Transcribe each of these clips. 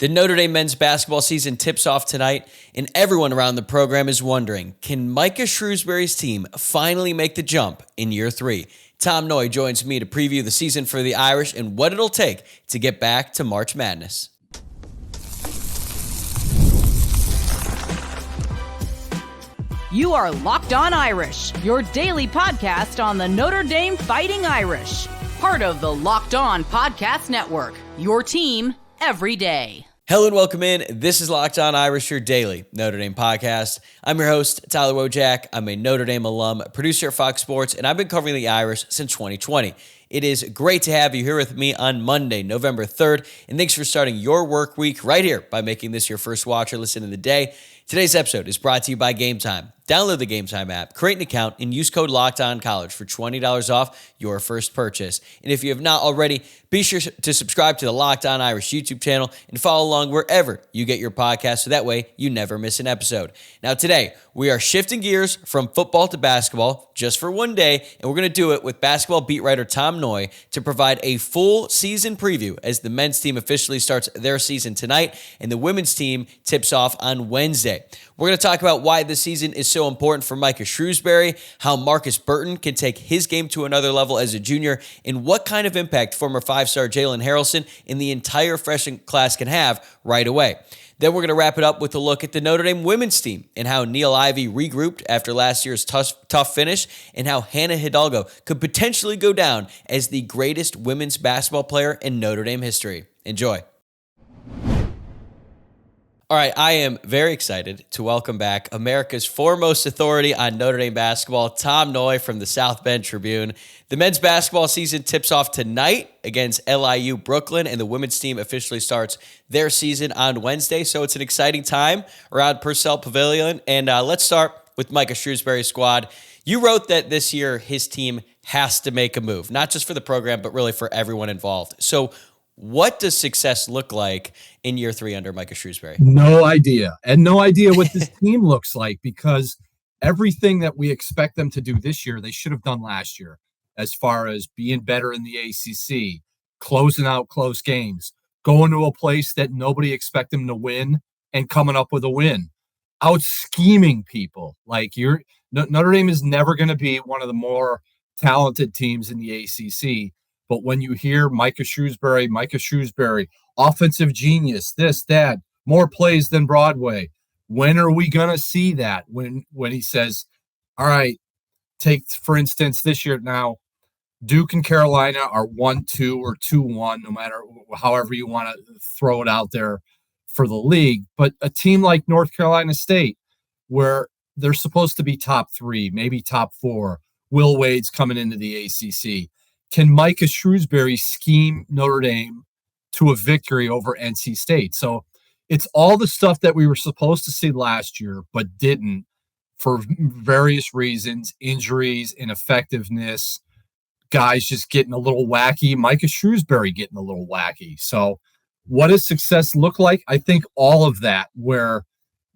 The Notre Dame men's basketball season tips off tonight, and everyone around the program is wondering, can Micah Shrewsberry's team finally make the jump in year 3? Tom Noie joins me to preview the season for the Irish and what it'll take to get back to March Madness. You are Locked On Irish, your daily podcast on the Notre Dame Fighting Irish. Part of the Locked On Podcast Network, your team every day. Hello and welcome in. This is Locked On Irish, your daily Notre Dame podcast. I'm your host, Tyler Wojciak. I'm a Notre Dame alum, producer at Fox Sports, and I've been covering the Irish since 2020. It is great to have you here with me on Monday, November 3rd, and thanks for starting your work week right here by making this your first watch or listen of the day. Today's episode is brought to you by Game Time. Download the Game Time app, create an account, and use code LOCKEDONCollege for $20 off your first purchase. And if you have not already, be sure to subscribe to the Locked On Irish YouTube channel and follow along wherever you get your podcast so that way you never miss an episode. Now today, we are shifting gears from football to basketball just for one day, and we're going to do it with basketball beat writer Tom Noie to provide a full season preview as the men's team officially starts their season tonight and the women's team tips off on Wednesday. We're going to talk about why this season is so important for Micah Shrewsberry, how Markus Burton can take his game to another level as a junior, and what kind of impact former five-star Jalen Haralson and the entire freshman class can have right away. Then we're going to wrap it up with a look at the Notre Dame women's team and how Niele Ivey regrouped after last year's tough finish and how Hannah Hidalgo could potentially go down as the greatest women's basketball player in Notre Dame history. Enjoy. All right, I am very excited to welcome back America's foremost authority on Notre Dame basketball, Tom Noie from the South Bend Tribune. The men's basketball season tips off tonight against LIU Brooklyn, and the women's team officially starts their season on Wednesday, so it's an exciting time around Purcell Pavilion. And let's start with Micah Shrewsberry's squad. You wrote that this year his team has to make a move, not just for the program, but really for everyone involved. So what does success look like in year 3 under Micah Shrewsberry? No idea. And no idea what this team looks like, because everything that we expect them to do this year, they should have done last year, as far as being better in the ACC, closing out close games, going to a place that nobody expect them to win and coming up with a win, out scheming people. Like Notre Dame is never going to be one of the more talented teams in the ACC. But when you hear Micah Shrewsberry, offensive genius, this, that, more plays than Broadway, when are we going to see that? When he says, all right, take, for instance, this year now, Duke and Carolina are 1-2 or 2-1, no matter however you want to throw it out there for the league. But a team like North Carolina State, where they're supposed to be top 3, maybe top 4, Will Wade's coming into the ACC. Can Micah Shrewsberry scheme Notre Dame to a victory over NC State? So it's all the stuff that we were supposed to see last year, but didn't for various reasons, injuries, ineffectiveness, guys just getting a little wacky, Micah Shrewsberry getting a little wacky. So what does success look like? I think all of that, where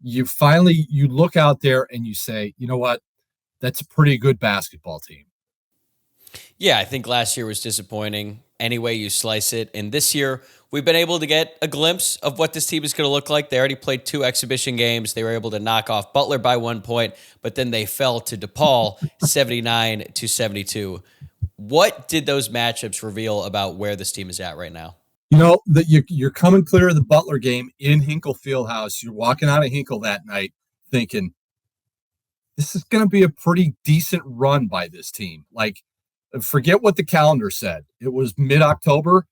you look out there and you say, you know what, that's a pretty good basketball team. Yeah, I think last year was disappointing any way you slice it. And this year, we've been able to get a glimpse of what this team is going to look like. They already played 2 exhibition games. They were able to knock off Butler by 1 point, but then they fell to DePaul 79-72. What did those matchups reveal about where this team is at right now? You know, that you're coming clear of the Butler game in Hinkle Fieldhouse. You're walking out of Hinkle that night thinking, this is going to be a pretty decent run by this team. Like, forget what the calendar said. It was mid-October.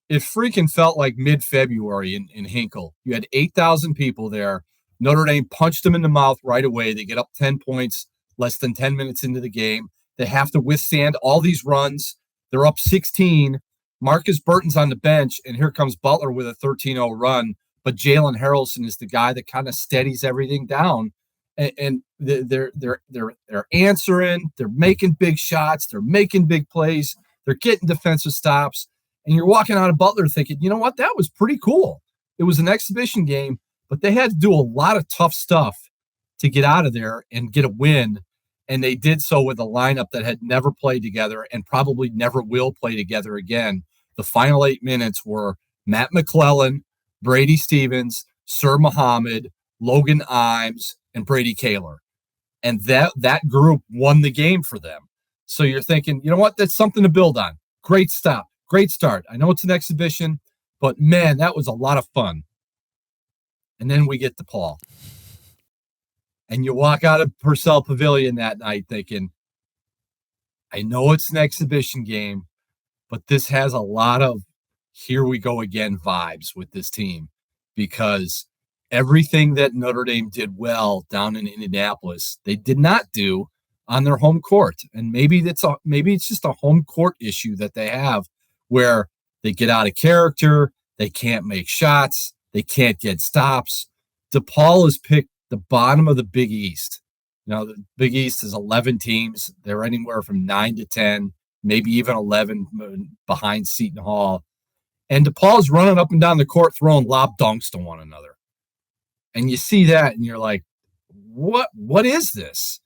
It freaking felt like mid-February in Hinkle. You had 8,000 people there. Notre Dame punched them in the mouth right away. They get up 10 points less than 10 minutes into the game. They have to withstand all these runs. They're up 16. Markus Burton's on the bench, and here comes Butler with a 13-0 run. But Jalen Haralson is the guy that kind of steadies everything down. And they're answering, they're making big shots, they're making big plays, they're getting defensive stops, and you're walking out of Butler thinking, you know what, that was pretty cool. It was an exhibition game, but they had to do a lot of tough stuff to get out of there and get a win, and they did so with a lineup that had never played together and probably never will play together again. The final 8 minutes were Matt McClellan, Brady Stevens, Sir Mohammed, Logan Imes, and Brady Kaler. And that group won the game for them. So you're thinking, you know what? That's something to build on. Great start. I know it's an exhibition, but man, that was a lot of fun. And then we get DePaul. And you walk out of Purcell Pavilion that night thinking, I know it's an exhibition game, but this has a lot of here we go again vibes with this team, because everything that Notre Dame did well down in Indianapolis, they did not do on their home court. And maybe it's just a home court issue that they have, where they get out of character, they can't make shots, they can't get stops. DePaul has picked the bottom of the Big East. Now, the Big East is 11 teams. They're anywhere from 9 to 10, maybe even 11 behind Seton Hall. And DePaul's running up and down the court throwing lob dunks to one another. And you see that, and you're like, what is this?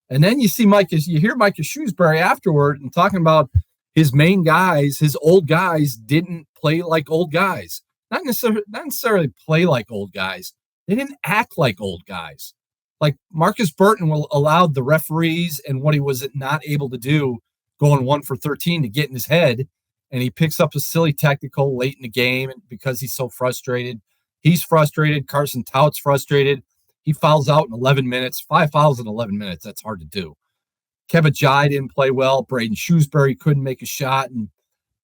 And then you hear Micah Shrewsberry afterward and talking about his main guys, his old guys didn't play like old guys. Not necessarily play like old guys. They didn't act like old guys. Like Markus Burton allowed the referees and what he was not able to do, going 1 for 13, to get in his head. And he picks up a silly technical late in the game because he's so frustrated. He's frustrated. Carson Tout's frustrated. He fouls out in 11 minutes. 5 fouls in 11 minutes. That's hard to do. Kevin Jai didn't play well. Braden Shrewsberry couldn't make a shot. And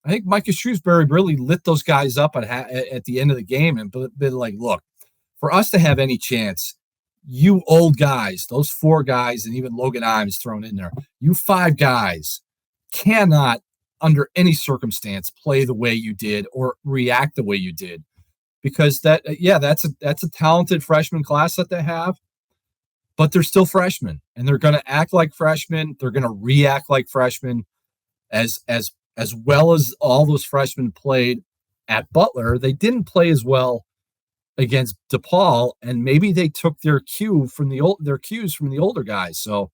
I think Micah Shrewsberry really lit those guys up at the end of the game and been like, look, for us to have any chance, you old guys, those 4 guys, and even Logan Imes thrown in there, you 5 guys cannot, under any circumstance, play the way you did or react the way you did. Because that's a talented freshman class that they have, but they're still freshmen, and they're going to act like freshmen. They're going to react like freshmen. As well as all those freshmen played at Butler, they didn't play as well against DePaul, and maybe they took their cues from the older guys. So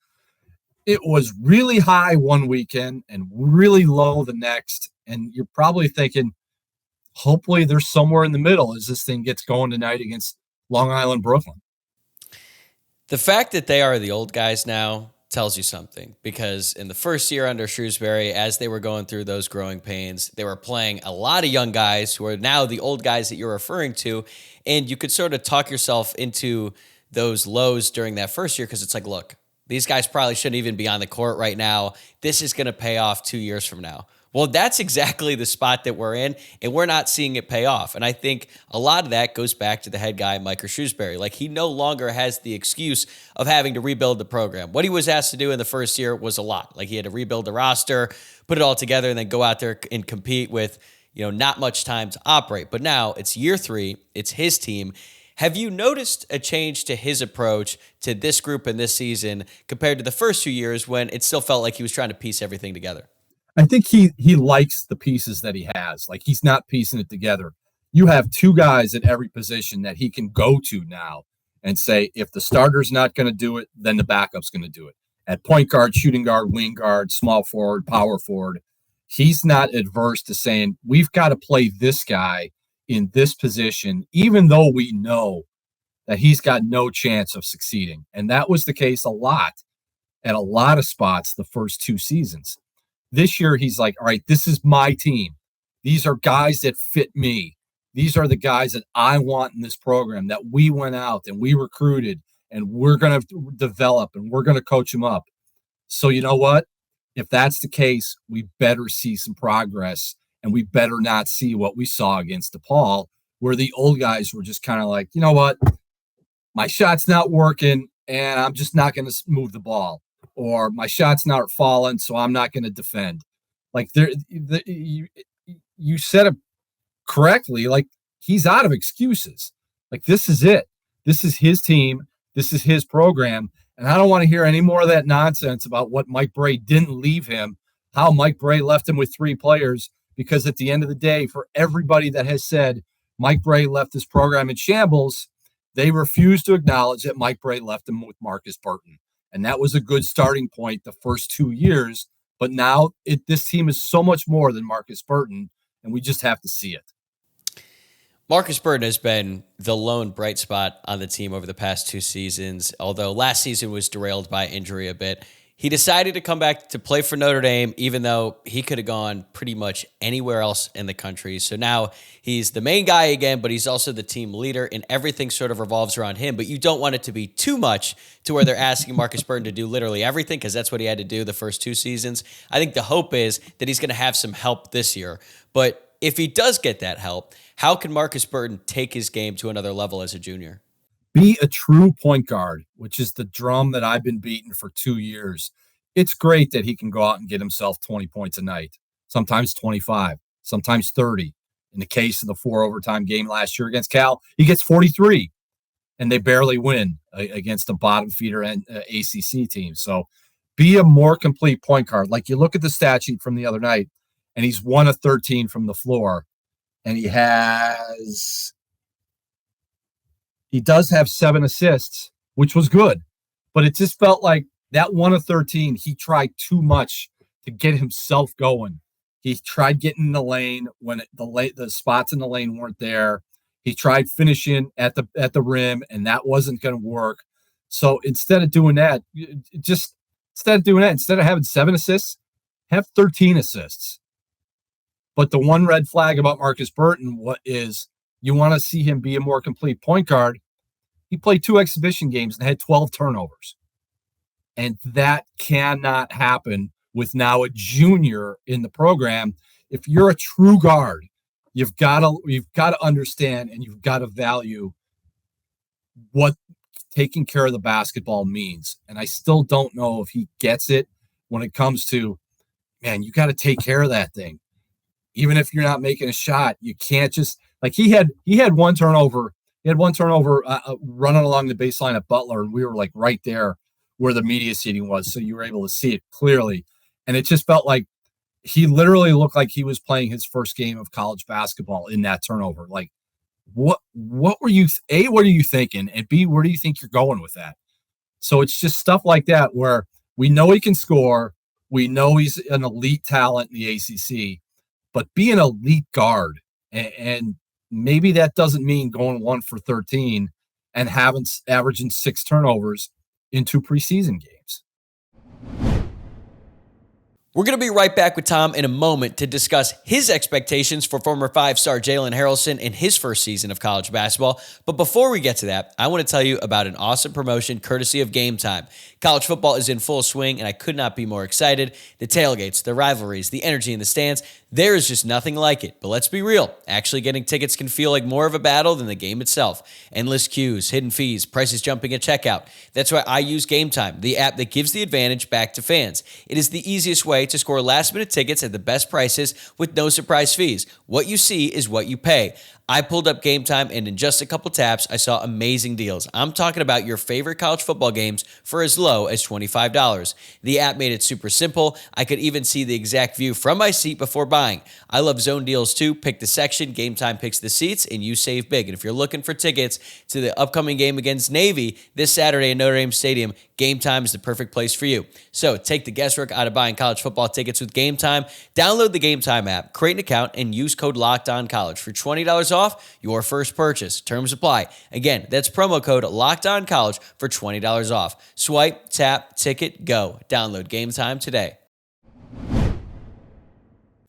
it was really high one weekend and really low the next, and you're probably thinking, hopefully there's somewhere in the middle as this thing gets going tonight against Long Island, Brooklyn. The fact that they are the old guys now tells you something, because in the first year under Shrewsberry, as they were going through those growing pains, they were playing a lot of young guys who are now the old guys that you're referring to, and you could sort of talk yourself into those lows during that first year, because it's like, look, these guys probably shouldn't even be on the court right now. This is going to pay off 2 years from now. Well, that's exactly the spot that we're in, and we're not seeing it pay off. And I think a lot of that goes back to the head guy, Micah Shrewsberry. Like, he no longer has the excuse of having to rebuild the program. What he was asked to do in the first year was a lot. Like, he had to rebuild the roster, put it all together, and then go out there and compete with, not much time to operate. But now it's year 3. It's his team. Have you noticed a change to his approach to this group in this season compared to the first 2 years when it still felt like he was trying to piece everything together? I think he likes the pieces that he has. Like, he's not piecing it together. You have 2 guys at every position that he can go to now and say, if the starter's not going to do it, then the backup's going to do it. At point guard, shooting guard, wing guard, small forward, power forward, he's not adverse to saying, we've got to play this guy in this position, even though we know that he's got no chance of succeeding. And that was the case a lot at a lot of spots the first 2 seasons. This year, he's like, all right, this is my team. These are guys that fit me. These are the guys that I want in this program, that we went out and we recruited, and we're going to develop, and we're going to coach them up. So you know what? If that's the case, we better see some progress, and we better not see what we saw against DePaul, where the old guys were just kind of like, you know what? My shot's not working, and I'm just not going to move the ball. Or my shot's not falling, so I'm not going to defend. Like, you said it correctly. Like, he's out of excuses. Like, this is it. This is his team. This is his program. And I don't want to hear any more of that nonsense about what Mike Brey didn't leave him, how Mike Brey left him with 3 players, because at the end of the day, for everybody that has said Mike Brey left this program in shambles, they refuse to acknowledge that Mike Brey left him with Markus Burton. And that was a good starting point the first 2 years. But now this team is so much more than Markus Burton, and we just have to see it. Markus Burton has been the lone bright spot on the team over the past 2 seasons, although last season was derailed by injury a bit. He decided to come back to play for Notre Dame, even though he could have gone pretty much anywhere else in the country. So now he's the main guy again, but he's also the team leader, and everything sort of revolves around him. But you don't want it to be too much to where they're asking Markus Burton to do literally everything, because that's what he had to do the first 2 seasons. I think the hope is that he's going to have some help this year. But if he does get that help, how can Markus Burton take his game to another level as a junior? Be a true point guard, which is the drum that I've been beating for 2 years. It's great that he can go out and get himself 20 points a night, sometimes 25, sometimes 30. In the case of the 4 overtime game last year against Cal, he gets 43, and they barely win against a bottom feeder and ACC team. So be a more complete point guard. Like, you look at the stat sheet from the other night, and he's 1 of 13 from the floor, and he does have 7 assists, which was good, but it just felt like that 1 of 13, he tried too much to get himself going. He tried getting in the lane when the spots in the lane weren't there. He tried finishing at the rim, and that wasn't going to work. So instead of having 7 assists, have 13 assists. But the one red flag about Markus Burton is you want to see him be a more complete point guard. He played 2 exhibition games and had 12 turnovers. And that cannot happen with now a junior in the program. If you're a true guard, you've got to understand, and you've got to value what taking care of the basketball means. And I still don't know if he gets it when it comes to, man, you got to take care of that thing. Even if you're not making a shot, you can't just, like, he had 1 turnover. He had 1 turnover running along the baseline at Butler, and we were like right there where the media seating was, so you were able to see it clearly. And it just felt like he literally looked like he was playing his first game of college basketball in that turnover. Like, what were you, A, what are you thinking? And B, where do you think you're going with that? So it's just stuff like that where we know he can score. We know he's an elite talent in the ACC, but be an elite guard. And maybe that doesn't mean going 1 for 13 and averaging 6 turnovers in 2 preseason games. We're going to be right back with Tom in a moment to discuss his expectations for former 5-star Jalen Haralson in his first season of college basketball. But before we get to that, I want to tell you about an awesome promotion courtesy of Game Time. College football is in full swing, and I could not be more excited. The tailgates, the rivalries, the energy in the stands, there is just nothing like it. But let's be real. Actually getting tickets can feel like more of a battle than the game itself. Endless queues, hidden fees, prices jumping at checkout. That's why I use Game Time, the app that gives the advantage back to fans. It is the easiest way to score last-minute tickets at the best prices with no surprise fees. What you see is what you pay. I pulled up Game Time, and in just a couple taps, I saw amazing deals. I'm talking about your favorite college football games for as low as $25. The app made it super simple. I could even see the exact view from my seat before buying. I love zone deals too. Pick the section, Game Time picks the seats, and you save big. And if you're looking for tickets to the upcoming game against Navy this Saturday in Notre Dame Stadium, Game Time is the perfect place for you. So take the guesswork out of buying college football tickets with Game Time. Download the Game Time app, create an account, and use code LOCKEDONCollege for $20 off your first purchase. Terms apply. Again, that's promo code LOCKEDONCollege for $20 off. Swipe, tap, ticket, go. Download Game Time today.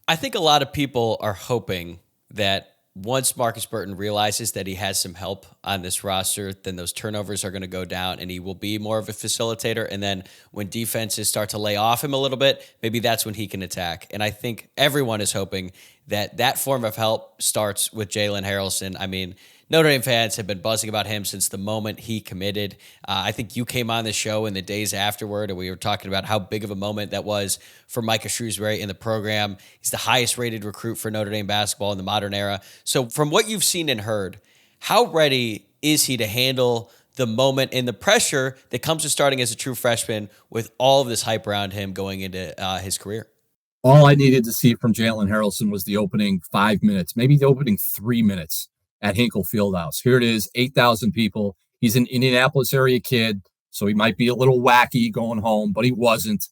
I think a lot of people are hoping that once Markus Burton realizes that he has some help on this roster, then those turnovers are going to go down and he will be more of a facilitator. And then when defenses start to lay off him a little bit, maybe that's when he can attack. And I think everyone is hoping that that form of help starts with Jalen Haralson. I mean, Notre Dame fans have been buzzing about him since the moment he committed. I think you came on the show in the days afterward, and we were talking about how big of a moment that was for Micah Shrewsberry in the program. He's the highest rated recruit for Notre Dame basketball in the modern era. So from what you've seen and heard, how ready is he to handle the moment and the pressure that comes with starting as a true freshman with all of this hype around him going into his career? All I needed to see from Jalen Haralson was the opening 5 minutes, maybe the opening 3 minutes at Hinkle Fieldhouse. Here it is, 8,000 people. He's an Indianapolis area kid, so he might be a little wacky going home, but he wasn't.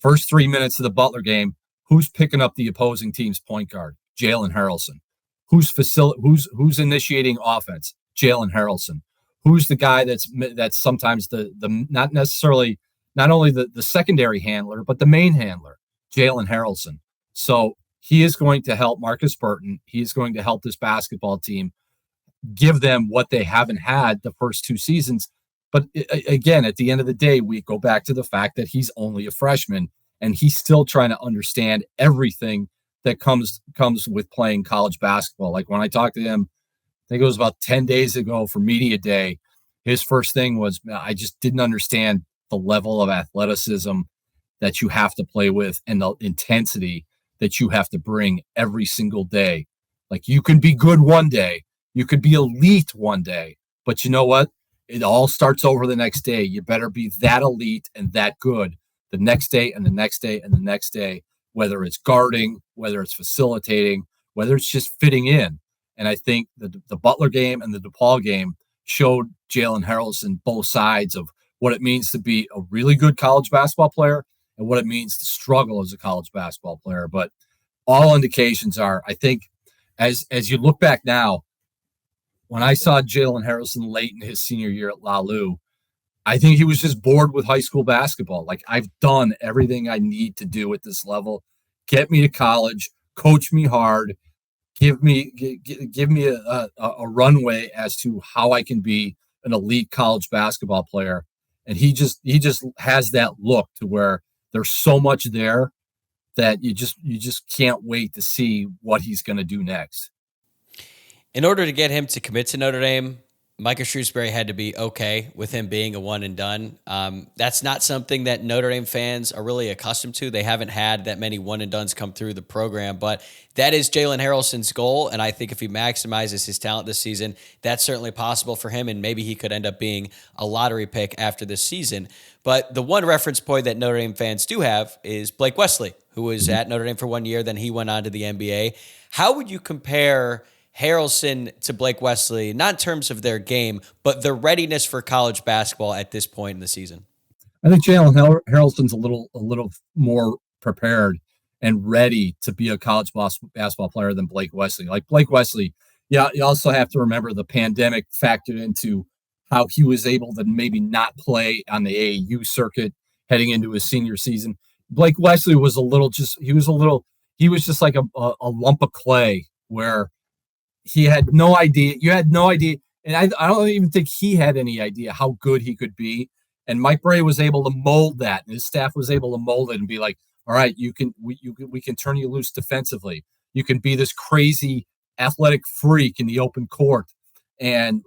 First 3 minutes of the Butler game, who's picking up the opposing team's point guard? Jalen Haralson. who's initiating offense? Jalen Haralson. Who's the guy that's sometimes the not only the secondary handler, but the main handler? Jalen Haralson. So he is going to help Markus Burton. He is going to help this basketball team, give them what they haven't had the first 2 seasons. But again, at the end of the day, we go back to the fact that he's only a freshman and he's still trying to understand everything that comes with playing college basketball. Like when I talked to him, I think it was about 10 days ago for media day, his first thing was, I just didn't understand the level of athleticism that you have to play with and the intensity that you have to bring every single day. Like you can be good one day, you could be elite one day, but you know what? It all starts over the next day. You better be that elite and that good the next day and the next day and the next day, whether it's guarding, whether it's facilitating, whether it's just fitting in. And I think the Butler game and the DePaul game showed Jalen Haralson both sides of what it means to be a really good college basketball player and what it means to struggle as a college basketball player. But all indications are, I think, as you look back now, when I saw Jalen Haralson late in his senior year at LaLu, I think he was just bored with high school basketball. Like, I've done everything I need to do at this level. Get me to college, coach me hard, give me a runway as to how I can be an elite college basketball player. And he just has that look to where there's so much there that you just can't wait to see what he's going to do next. In order to get him to commit to Notre Dame, Micah Shrewsberry had to be okay with him being a one and done. That's not something that Notre Dame fans are really accustomed to. They haven't had that many one and dones come through the program, but that is Jalen Haralson's goal. And I think if he maximizes his talent this season, that's certainly possible for him. And maybe he could end up being a lottery pick after this season. But the one reference point that Notre Dame fans do have is Blake Wesley, who was at Notre Dame for 1 year. Then he went on to the NBA. How would you compare Haralson to Blake Wesley, not in terms of their game, but their readiness for college basketball at this point in the season? I think Jalen Haralson's a little more prepared and ready to be a college basketball player than Blake Wesley. Like Blake Wesley, yeah, you also have to remember the pandemic factored into how he was able to maybe not play on the AAU circuit heading into his senior season. Blake Wesley was just like a lump of clay where he had no idea. You had no idea. And I don't even think he had any idea how good he could be. And Mike Brey was able to mold that, and his staff was able to mold it and be like, all right, we can turn you loose defensively. You can be this crazy athletic freak in the open court. And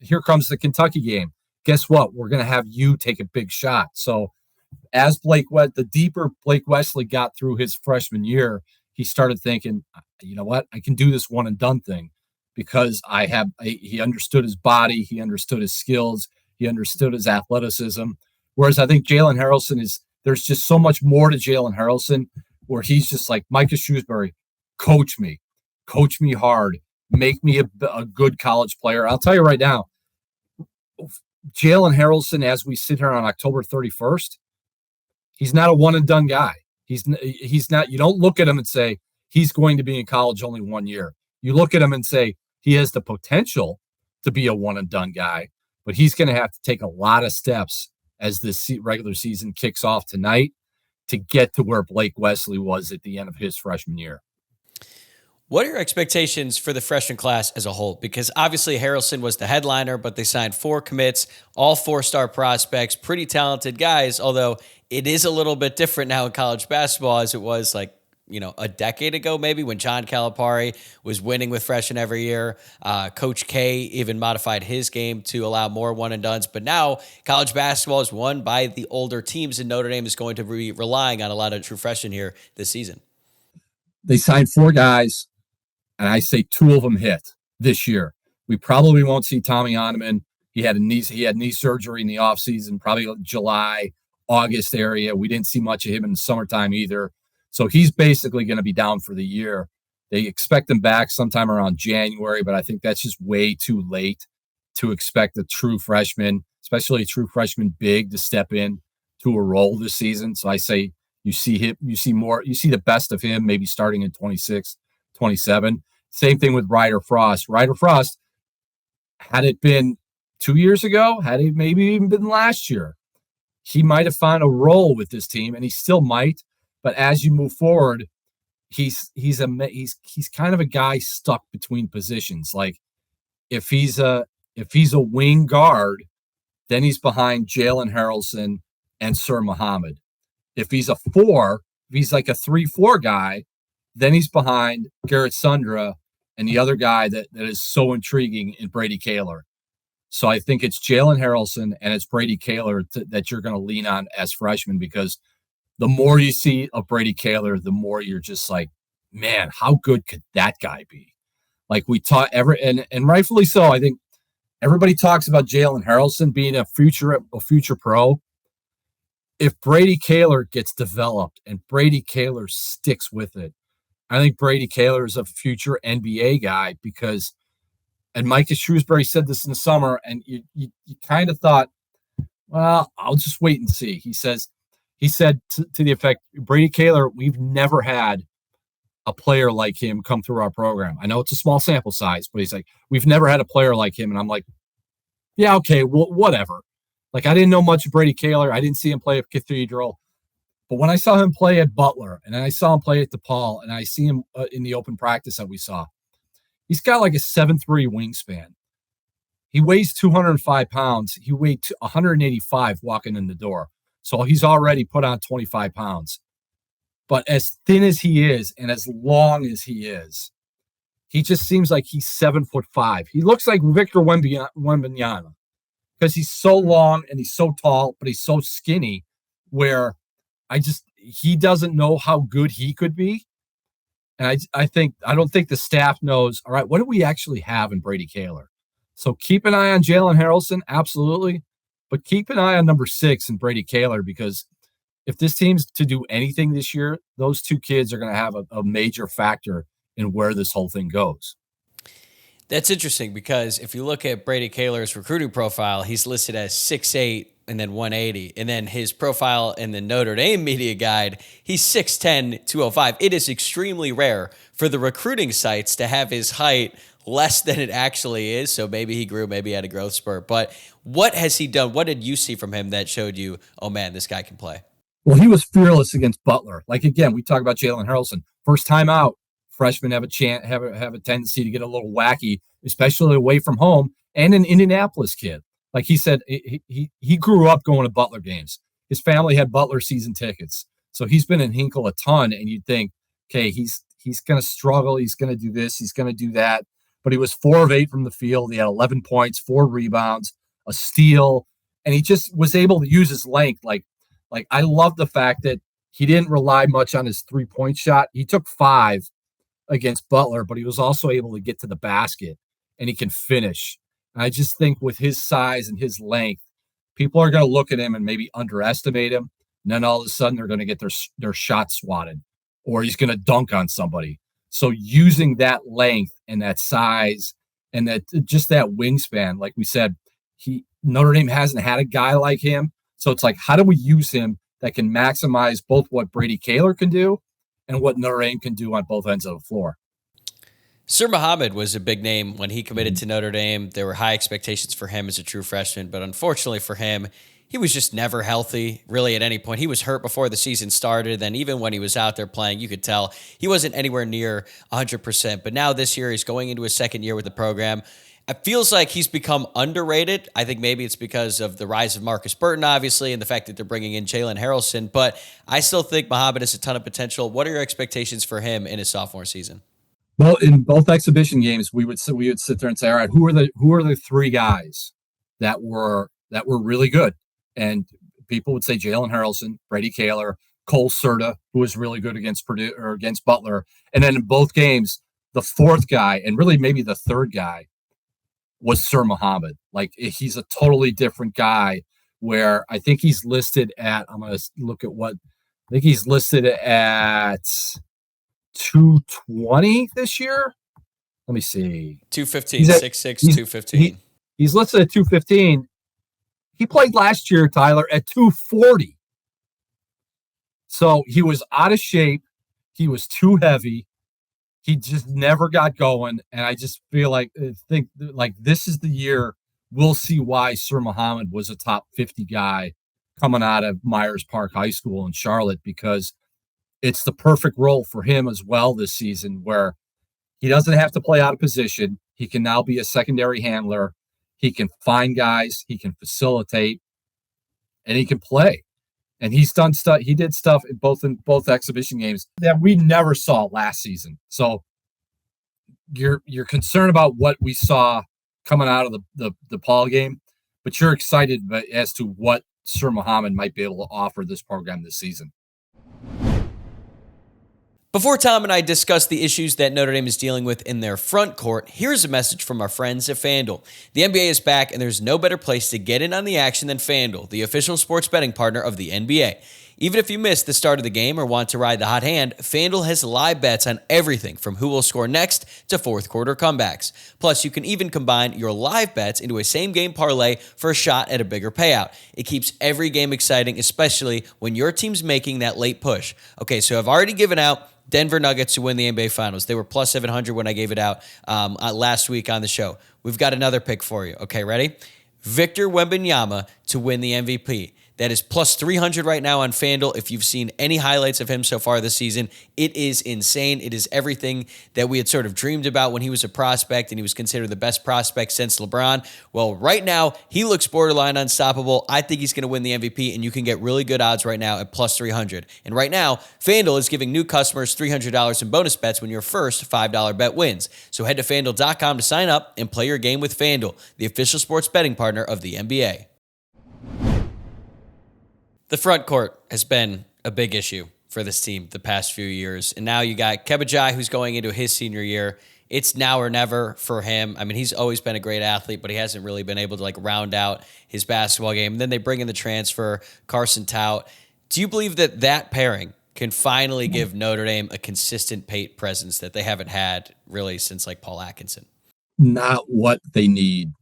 here comes the Kentucky game. Guess what? We're going to have you take a big shot. So as the deeper Blake Wesley got through his freshman year, he started thinking, you know what, I can do this one and done thing because he understood his body. He understood his skills. He understood his athleticism. Whereas I think Jalen Haralson there's just so much more to Jalen Haralson where he's just like, Micah Shrewsberry, coach me hard, make me a good college player. I'll tell you right now, Jalen Haralson, as we sit here on October 31st, he's not a one and done guy. He's not, you don't look at him and say, he's going to be in college only 1 year. You look at him and say, he has the potential to be a one and done guy, but he's going to have to take a lot of steps as this regular season kicks off tonight to get to where Blake Wesley was at the end of his freshman year. What are your expectations for the freshman class as a whole? Because obviously Haralson was the headliner, but they signed 4 commits, all 4-star prospects, pretty talented guys, although it is a little bit different now in college basketball as it was a decade ago, maybe, when John Calipari was winning with freshmen every year. Coach K even modified his game to allow more one and dones. But now college basketball is won by the older teams, and Notre Dame is going to be relying on a lot of true freshmen here this season. They signed 4 guys, and I say 2 of them hit this year. We probably won't see Tommy Ottoman. He had knee surgery in the offseason, probably July, August area. We didn't see much of him in the summertime either. So he's basically going to be down for the year. They expect him back sometime around January, but I think that's just way too late to expect a true freshman, especially a true freshman big, to step in to a role this season. So I say you see the best of him maybe starting in 26, 27. Same thing with Ryder Frost. Ryder Frost, had it been 2 years ago, had it maybe even been last year, he might have found a role with this team, and he still might. But as you move forward, he's kind of a guy stuck between positions. Like if he's a wing guard, then he's behind Jalen Haralson and Sir Mohammed. If he's a 4, if he's like a 3-4 guy, then he's behind Garrett Sundra and the other guy that is so intriguing in Brady Kaler. So I think it's Jalen Haralson and it's Brady Kaler that you're going to lean on as freshmen, because the more you see of Brady Kaler, the more you're just like, man, how good could that guy be? Like we talk and rightfully so. I think everybody talks about Jalen Haralson being a future pro. If Brady Kaler gets developed and Brady Kaler sticks with it, I think Brady Kaler is a future NBA guy because, and Micah Shrewsberry said this in the summer, and you kind of thought, well, I'll just wait and see. He said to the effect, Brady Kaler, we've never had a player like him come through our program. I know it's a small sample size, but he's like, we've never had a player like him. And I'm like, yeah, okay, well, whatever. Like, I didn't know much of Brady Kaler. I didn't see him play at Cathedral. But when I saw him play at Butler, and then I saw him play at DePaul, and I see him in the open practice that we saw, he's got like a 7'3" wingspan. He weighs 205 pounds. He weighed 185 walking in the door. So he's already put on 25 pounds. But as thin as he is and as long as he is, he just seems like he's 7'5". He looks like Victor Wembanyama because he's so long and he's so tall, but he's so skinny where he doesn't know how good he could be. And I don't think the staff knows, all right, what do we actually have in Brady Kaler? So keep an eye on Jalen Haralson, absolutely. But keep an eye on number 6 in Brady Kaler, because if this team's to do anything this year, those two kids are going to have a major factor in where this whole thing goes. That's interesting because if you look at Brady Kaler's recruiting profile, he's listed as 6'8" and then 180. And then his profile in the Notre Dame media guide, he's 6'10", 205. It is extremely rare for the recruiting sites to have his height less than it actually is. So maybe he grew, maybe he had a growth spurt. But what has he done? What did you see from him that showed you, oh man, this guy can play? Well, he was fearless against Butler. Like, again, we talk about Jalen Haralson. First time out, freshmen have a tendency to get a little wacky, especially away from home, and an Indianapolis kid. Like he said, he grew up going to Butler games. His family had Butler season tickets. So he's been in Hinkle a ton, and you'd think, okay, he's going to struggle. He's going to do this. He's going to do that. But he was 4 of 8 from the field. He had 11 points, 4 rebounds, a steal, and he just was able to use his length. Like I love the fact that he didn't rely much on his 3-point shot. He took 5 against Butler, but he was also able to get to the basket, and he can finish. And I just think with his size and his length, people are going to look at him and maybe underestimate him. And then all of a sudden they're going to get their shot swatted, or he's going to dunk on somebody. So using that length and that size and that just that wingspan, like we said, Notre Dame hasn't had a guy like him. So it's like, how do we use him that can maximize both what Brady Kaler can do and what Notre Dame can do on both ends of the floor? Sir Mohammed was a big name when he committed to Notre Dame. There were high expectations for him as a true freshman, but unfortunately for him, he was just never healthy, really, at any point. He was hurt before the season started. Then even when he was out there playing, you could tell he wasn't anywhere near 100%. But now this year, he's going into his second year with the program. It feels like he's become underrated. I think maybe it's because of the rise of Markus Burton, obviously, and the fact that they're bringing in Jalen Haralson. But I still think Mohammed has a ton of potential. What are your expectations for him in his sophomore season? Well, in both exhibition games, we would sit there and say, all right, who are the 3 guys that were really good? And people would say Jalen Haralson, Brady Kaler, Cole Serta, who was really good against Purdue or against Butler. And then in both games, the 4th guy, and really maybe the 3rd guy, was Sir Mohammed. Like, he's a totally different guy, where I think he's listed at, I'm going to look at what, I think he's listed at 220 this year. Let me see. 215, 6'6", 215. He's listed at 215. He played last year, Tyler, at 240. So he was out of shape. He was too heavy. he just never got going. And I just feel like this is the year we'll see why Sir Mohammed was a top 50 guy coming out of Myers Park High School in Charlotte, because it's the perfect role for him as well this season, where he doesn't have to play out of position. He can now be a secondary handler. He can find guys, he can facilitate, and he can play. And he's done stuff. He did stuff in both exhibition games that we never saw last season. So you're concerned about what we saw coming out of the DePaul game, but you're excited as to what Sir Mohammed might be able to offer this program this season. Before Tom and I discuss the issues that Notre Dame is dealing with in their front court, here's a message from our friends at FanDuel. The NBA is back, and there's no better place to get in on the action than FanDuel, the official sports betting partner of the NBA. Even if you missed the start of the game or want to ride the hot hand, FanDuel has live bets on everything from who will score next to fourth quarter comebacks. Plus, you can even combine your live bets into a same-game parlay for a shot at a bigger payout. It keeps every game exciting, especially when your team's making that late push. Okay, so I've already given out Denver Nuggets to win the NBA Finals. They were plus 700 when I gave it out last week on the show. We've got another pick for you. Okay, ready? Victor Wembanyama to win the MVP. That is plus 300 right now on FanDuel. If you've seen any highlights of him so far this season, it is insane. It is everything that we had sort of dreamed about when he was a prospect and he was considered the best prospect since LeBron. Well, right now, he looks borderline unstoppable. I think he's going to win the MVP, and you can get really good odds right now at plus 300. And right now, FanDuel is giving new customers $300 in bonus bets when your first $5 bet wins. So head to FanDuel.com to sign up and play your game with FanDuel, the official sports betting partner of the NBA. The front court has been a big issue for this team the past few years. And now you got Kebajai, who's going into his senior year. It's now or never for him. I mean, he's always been a great athlete, but he hasn't really been able to round out his basketball game. And then they bring in the transfer, Carson Tout. Do you believe that pairing can finally give Notre Dame a consistent paint presence that they haven't had really since Paul Atkinson? Not what they need.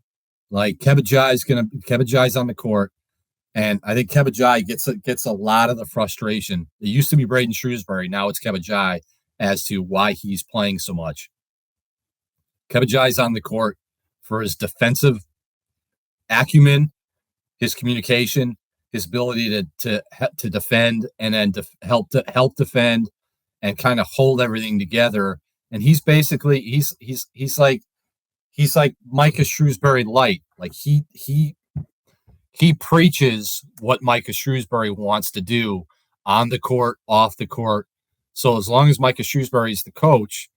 Kebajai's on the court. And I think Kebajai gets a lot of the frustration. It used to be Braden Shrewsberry. Now it's Kebajai as to why he's playing so much. Kebajai's on the court for his defensive acumen, his communication, his ability to defend and then help defend and kind of hold everything together. And he's basically he's like Micah Shrewsberry light. He preaches what Micah Shrewsberry wants to do on the court, off the court. So as long as Micah Shrewsberry is the coach,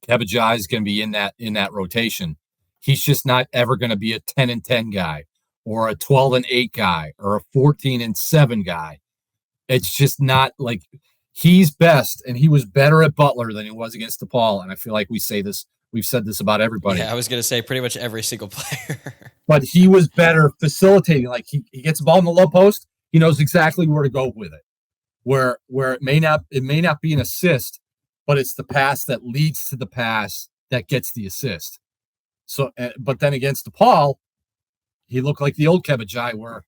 Kebajai is going to be in that rotation. He's just not ever going to be a 10-10 guy or a 12-8 guy or a 14-7 guy. It's just not he's best, and he was better at Butler than he was against DePaul. And I feel like we've said this about everybody. Yeah, I was going to say pretty much every single player. But he was better facilitating. He gets the ball in the low post. He knows exactly where to go with it. Where it may not be an assist, but it's the pass that leads to the pass that gets the assist. So, but then against DePaul, he looked like the old Kebajai where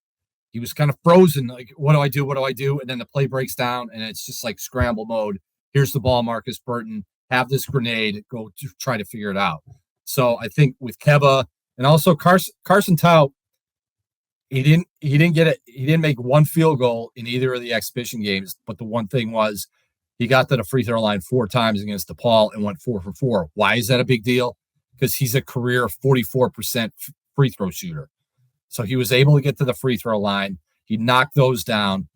he was kind of frozen. What do I do? What do I do? And then the play breaks down, and it's just scramble mode. Here's the ball, Markus Burton. Have this grenade. Go to try to figure it out. So I think with Keba and also Carson Tout, he didn't get it. He didn't make one field goal in either of the exhibition games. But the one thing was he got to the free throw line 4 times against DePaul and went 4 for 4. Why is that a big deal? Because he's a career 44% free throw shooter. So he was able to get to the free throw line. He knocked those down.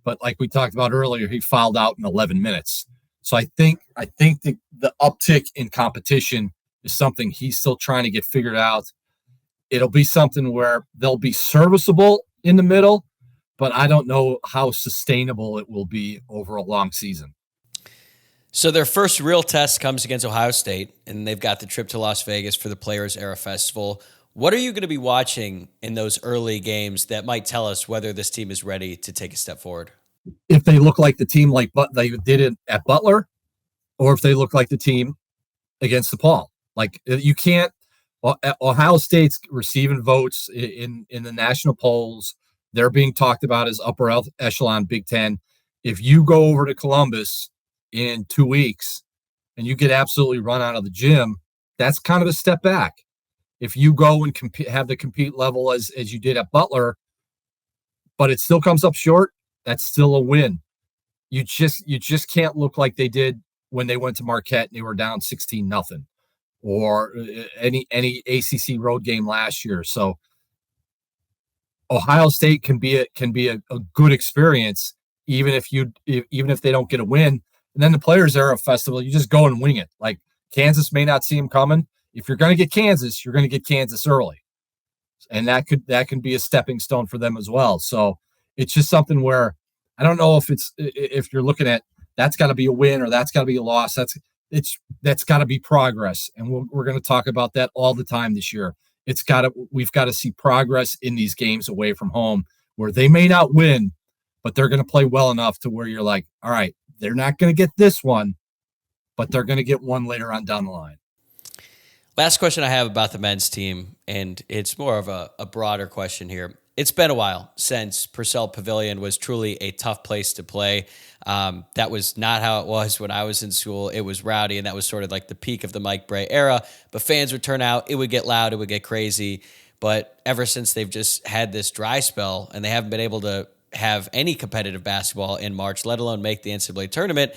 But like we talked about earlier, he fouled out in 11 minutes. So I think the uptick in competition is something he's still trying to get figured out. It'll be something where they'll be serviceable in the middle, but I don't know how sustainable it will be over a long season. So their first real test comes against Ohio State, and they've got the trip to Las Vegas for the Players Era Festival. What are you going to be watching in those early games that might tell us whether this team is ready to take a step forward? If they look like the team they did it at Butler, or if they look like the team against DePaul. You can't. Ohio State's receiving votes in the national polls. They're being talked about as upper echelon Big Ten. If you go over to Columbus in 2 weeks and you get absolutely run out of the gym, that's kind of a step back. If you go and have the compete level as you did at Butler, but it still comes up short, that's still a win. You just can't look like they did when they went to Marquette and they were down 16-0, or any ACC road game last year. So Ohio State can be a good experience, even if they don't get a win. And then the Players Era Festival, you just go and wing it. Like, Kansas may not see them coming. If you're going to get Kansas, you're going to get Kansas early, and that can be a stepping stone for them as well. So it's just something where I don't know if you're looking at that's got to be a win or that's got to be a loss. That's got to be progress, and we're going to talk about that all the time this year. We've got to see progress in these games away from home where they may not win, but they're going to play well enough to where you're like, all right, they're not going to get this one, but they're going to get one later on down the line. Last question I have about the men's team, and it's more of a broader question here. It's been a while since Purcell Pavilion was truly a tough place to play. That was not how it was when I was in school. It was rowdy, and that was sort of like the peak of the Mike Bray era. But fans would turn out. It would get loud. It would get crazy. But ever since they've just had this dry spell, and they haven't been able to have any competitive basketball in March, let alone make the NCAA tournament,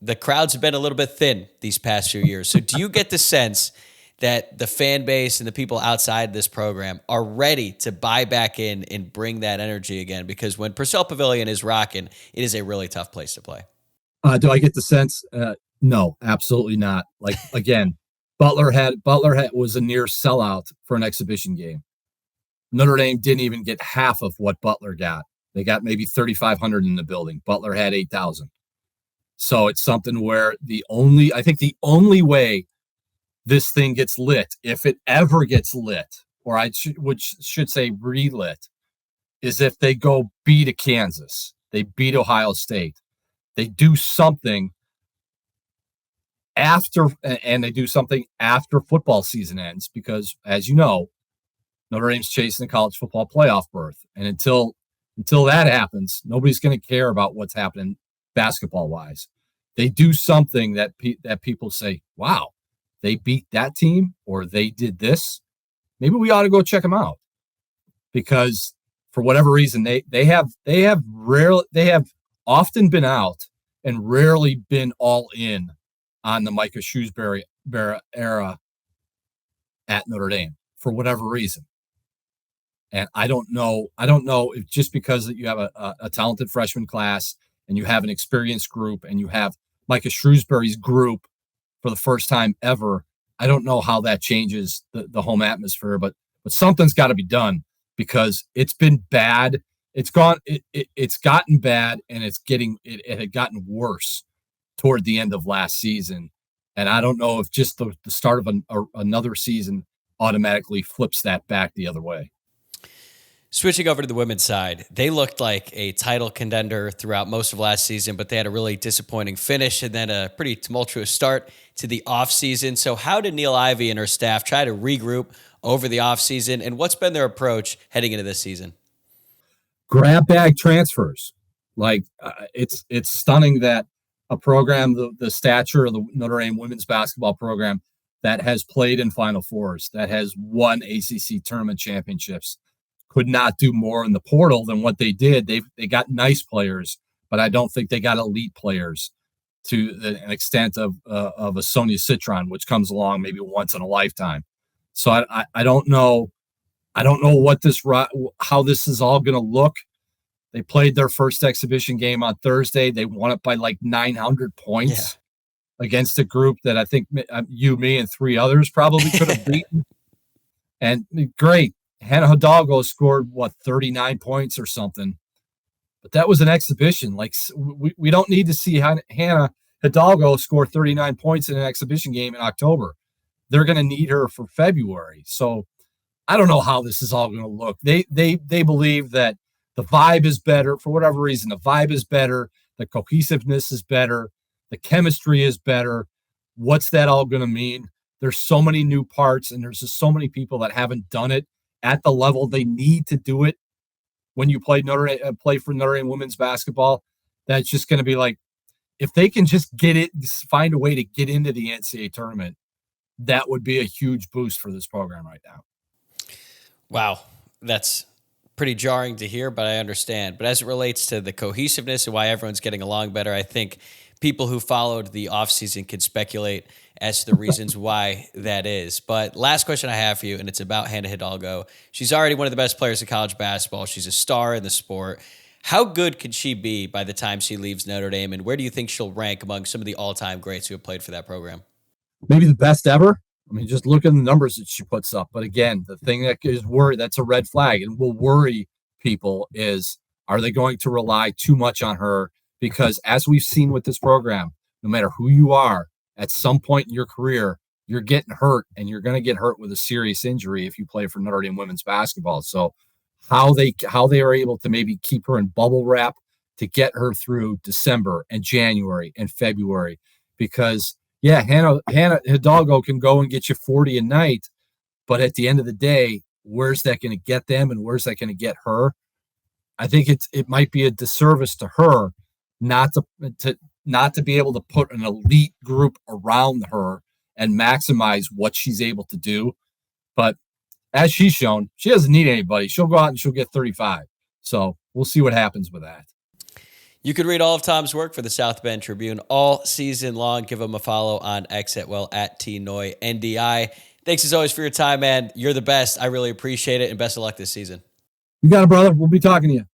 the crowds have been a little bit thin these past few years. So do you get the sense that the fan base and the people outside this program are ready to buy back in and bring that energy again? Because when Purcell Pavilion is rocking, it is a really tough place to play. Do I get the sense? No, absolutely not. Like, again, Butler was a near sellout for an exhibition game. Notre Dame didn't even get half of what Butler got. They got maybe 3,500 in the building. Butler had 8,000. So it's something where I think the only way this thing gets lit, if it ever gets lit, or I should say relit, is if they go beat a Kansas, they beat Ohio State, they do something after football season ends, because as you know, Notre Dame's chasing the college football playoff berth, and until that happens, nobody's going to care about what's happening basketball wise. They do something that people say, wow, they beat that team, or they did this. Maybe we ought to go check them out, because for whatever reason, they have often been out and rarely been all in on the Micah Shrewsberry era at Notre Dame for whatever reason. And I don't know if just because you have a talented freshman class and you have an experienced group and you have Micah Shrewsberry's group for the first time ever, I don't know how that changes the home atmosphere, but something's got to be done, because it's been bad. It's gotten bad, and it had gotten worse toward the end of last season. And I don't know if just the start of another season automatically flips that back the other way. Switching over to the women's side, they looked like a title contender throughout most of last season, but they had a really disappointing finish and then a pretty tumultuous start to the offseason. So how did Niele Ivey and her staff try to regroup over the offseason, and what's been their approach heading into this season? Grab bag transfers. Like, it's stunning that a program the stature of the Notre Dame women's basketball program that has played in Final Fours, that has won ACC tournament championships, could not do more in the portal than what they did. They got nice players, but I don't think they got elite players to an extent of a Sonia Citron, which comes along maybe once in a lifetime. So I don't know. I don't know how this is all going to look. They played their first exhibition game on Thursday. They won it by like 900 points against a group that I think you, me, and three others probably could have beaten. And great. Hannah Hidalgo scored 39 points or something, but that was an exhibition. Like, we don't need to see Hannah Hidalgo score 39 points in an exhibition game in October. They're going to need her for February. So I don't know how this is all going to look. They believe that the vibe is better for whatever reason. The vibe is better. The cohesiveness is better. The chemistry is better. What's that all going to mean? There's so many new parts, and there's just so many people that haven't done it at the level they need to do it when you play for Notre Dame women's basketball. That's just going to be like, if they can just find a way to get into the NCAA tournament, that would be a huge boost for this program right now. Wow. That's pretty jarring to hear, but I understand. But as it relates to the cohesiveness and why everyone's getting along better, I think people who followed the offseason can speculate as to the reasons why that is. But last question I have for you, and it's about Hannah Hidalgo. She's already one of the best players in college basketball. She's a star in the sport. How good could she be by the time she leaves Notre Dame, and where do you think she'll rank among some of the all-time greats who have played for that program? Maybe the best ever. I mean, just look at the numbers that she puts up. But again, the thing that is that's a red flag and will worry people is, are they going to rely too much on her? Because as we've seen with this program, no matter who you are, at some point in your career, you're getting hurt, and you're going to get hurt with a serious injury if you play for Notre Dame women's basketball. So how they are able to maybe keep her in bubble wrap to get her through December and January and February, because yeah, Hannah Hidalgo can go and get you 40 a night, but at the end of the day, where's that going to get them, and where's that going to get her? I think it might be a disservice to her not to be able to put an elite group around her and maximize what she's able to do. But as she's shown, she doesn't need anybody. She'll go out and she'll get 35. So we'll see what happens with that. You could read all of Tom's work for the South Bend Tribune all season long. Give him a follow on X at T Noie NDI. Thanks as always for your time, man. You're the best. I really appreciate it, and best of luck this season. You got it, brother. We'll be talking to you.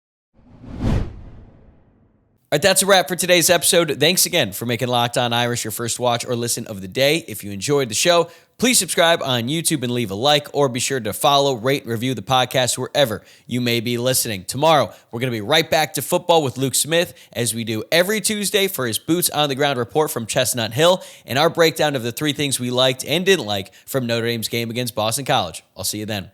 All right, that's a wrap for today's episode. Thanks again for making Locked On Irish your first watch or listen of the day. If you enjoyed the show, please subscribe on YouTube and leave a like, or be sure to follow, rate, and review the podcast wherever you may be listening. Tomorrow, we're going to be right back to football with Luke Smith, as we do every Tuesday, for his Boots on the Ground report from Chestnut Hill and our breakdown of the 3 things we liked and didn't like from Notre Dame's game against Boston College. I'll see you then.